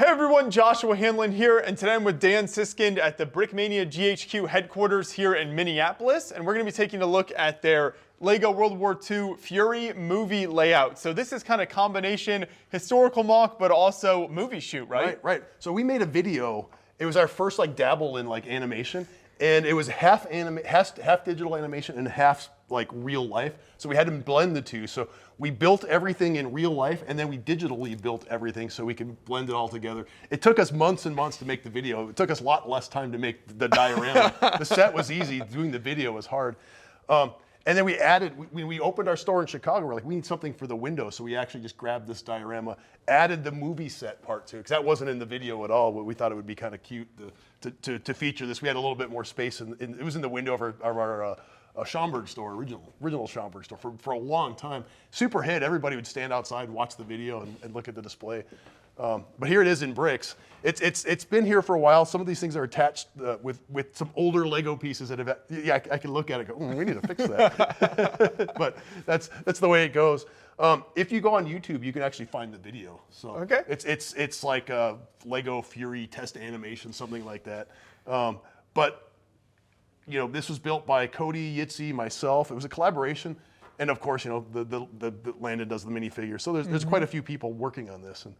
Hey everyone, Joshua Hanlon here, and today I'm with Dan Siskind at the Brickmania GHQ headquarters here in Minneapolis, and we're going to be taking a look at their LEGO World War II Fury movie layout. So this is kind of combination historical mock, but also movie shoot, right? Right. So we made a video. It was our first dabble in animation, and it was half digital animation and half real life. So we had to blend the two. So we built everything in real life, and then we digitally built everything so we could blend it all together. It took us months and months to make the video. It took us a lot less time to make the diorama. The set was easy. Doing the video was hard. And then we added, when we opened our store in Chicago, we're like, we need something for the window. So we actually just grabbed this diorama, added the movie set part to it, because that wasn't in the video at all, but we thought it would be kind of cute to feature this. We had a little bit more space, and it was in the window of our Schaumburg store, original Schaumburg store for a long time. Super hit. Everybody would stand outside, watch the video, and look at the display. But here it is in bricks. It's been here for a while. Some of these things are attached with some older Lego pieces that have. Yeah, I can look at it and go, we need to fix that. But that's the way it goes. If you go on YouTube, you can actually find the video. So okay. It's like a Lego Fury test animation, something like that. But this was built by Cody, Yitzy, myself. It was a collaboration. And of course, the Landon does the minifigure. So there's quite a few people working on this. And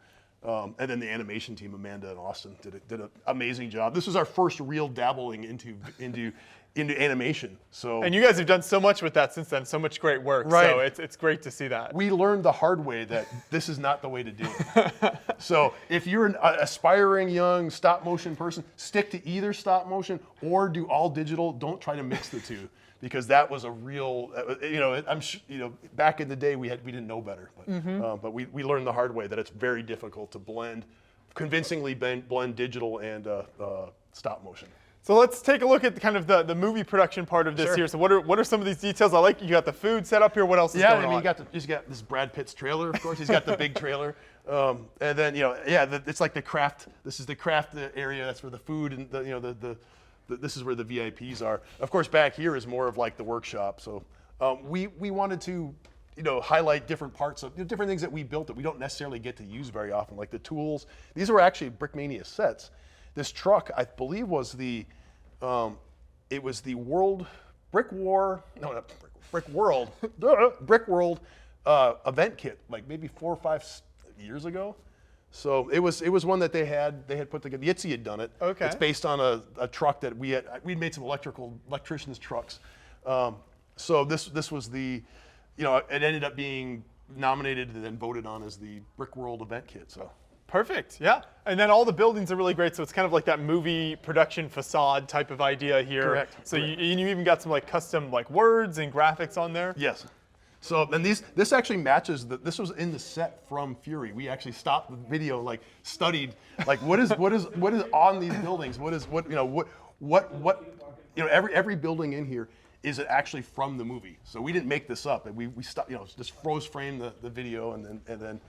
then the animation team, Amanda and Austin, did an amazing job. This was our first real dabbling into animation. So and you guys have done so much with that since then, so much great work. Right. So it's great to see that. We learned the hard way that this is not the way to do it. So if you're an aspiring young stop motion person, stick to either stop motion or do all digital. Don't try to mix the two, because that was a real, I'm sure, back in the day we didn't know better, but we learned the hard way that it's very difficult to convincingly blend digital and stop motion. So let's take a look at kind of the movie production part of this here. So what are some of these details? I like you got the food set up here. What else is going on? You got this Brad Pitt's trailer, of course. He's got the big trailer. And then, it's like the craft. This is the craft area. That's where the food and this is where the VIPs are. Of course, back here is more of like the workshop. So we wanted to, highlight different parts of different things that we built that we don't necessarily get to use very often, like the tools. These were actually Brickmania sets. This truck, I believe, was it was the Brick World event kit, like maybe 4 or 5 years ago. So it was one that they had put together. Yitzy had done it. Okay. It's based on a truck that we'd made some electricians trucks. So this was the, it ended up being nominated and then voted on as the Brick World event kit. So. Perfect, yeah. And then all the buildings are really great, so it's kind of like that movie production facade type of idea here. Correct. So you even got some custom words and graphics on there. Yes. So then this actually matches this was in the set from Fury. We actually stopped the video, studied what is on these buildings. Every building in here is actually from the movie. So we didn't make this up. And we stopped, just froze framed the video and then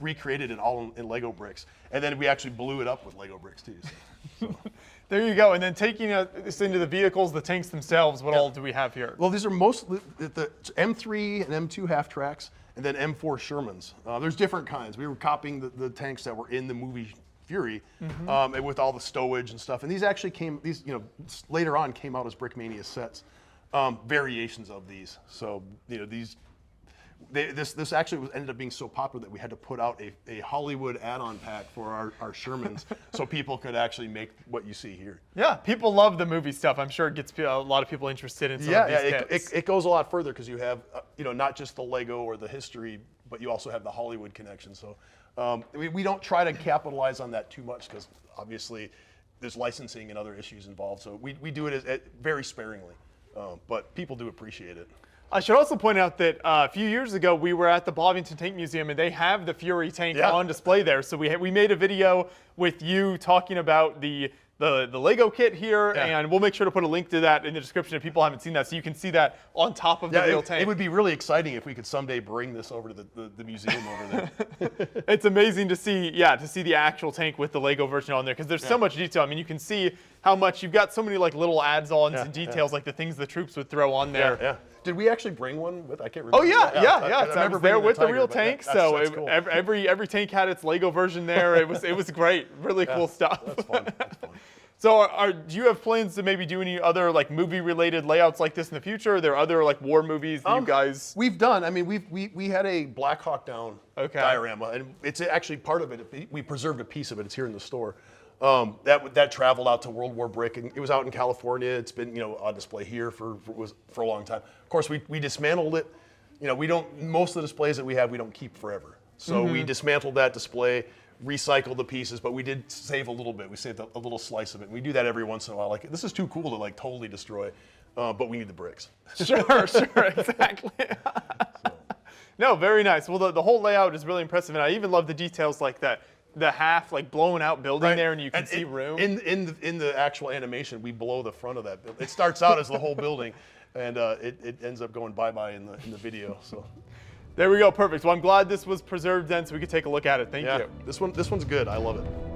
recreated it all in Lego bricks, and then we actually blew it up with Lego bricks too. So. There you go. And then taking this into the vehicles, the tanks themselves, what all do we have here? Well, these are mostly the M3 and M2 half tracks, and then M4 Shermans. There's different kinds. We were copying the tanks that were in the movie Fury, and with all the stowage and stuff. And these actually later on came out as Brickmania sets, variations of these. So these. This actually ended up being so popular that we had to put out a Hollywood add-on pack for our Shermans so people could actually make what you see here. Yeah, people love the movie stuff. I'm sure it gets a lot of people interested in some of these kits. It goes a lot further because you have not just the Lego or the history, but you also have the Hollywood connection. So we don't try to capitalize on that too much because obviously there's licensing and other issues involved. So we do it very sparingly, but people do appreciate it. I should also point out that a few years ago we were at the Bovington Tank Museum and they have the Fury tank on display there. So we made a video with you talking about the Lego kit here, and we'll make sure to put a link to that in the description if people haven't seen that, so you can see that on top of the real tank. It would be really exciting if we could someday bring this over to the museum over there. It's amazing to see the actual tank with the Lego version on there, because there's so much detail. I mean, you can see how much you've got so many little add-ons and details, like the things the troops would throw on there. Did we actually bring one with? I can't remember. Oh yeah. I I remember was there bringing with the Tiger, real but tank, that's so cool. every tank had its Lego version there. It was great, really cool stuff. That's fun. That's fun. So, do you have plans to maybe do any other like movie-related layouts like this in the future? Are there other like war movies that you guys? We've done. I mean, we had a Black Hawk Down diorama, and it's actually part of it. We preserved a piece of it. It's here in the store. That traveled out to World War Brick, and it was out in California. It's been on display here for a long time. Of course, we dismantled it. Most of the displays that we have, we don't keep forever. So we dismantled that display, recycled the pieces, but we did save a little bit. We saved a little slice of it. And we do that every once in a while. Like, this is too cool to like totally destroy, but we need the bricks. Sure, exactly. No, very nice. Well, the whole layout is really impressive, and I even love the details like that. The half like blown out building there, and you can see room. In the actual animation, we blow the front of that building. It starts out as the whole building, and it ends up going bye-bye in the video. So. There we go, perfect. Well, I'm glad this was preserved then, so we could take a look at it. Thank you. This one's good. I love it.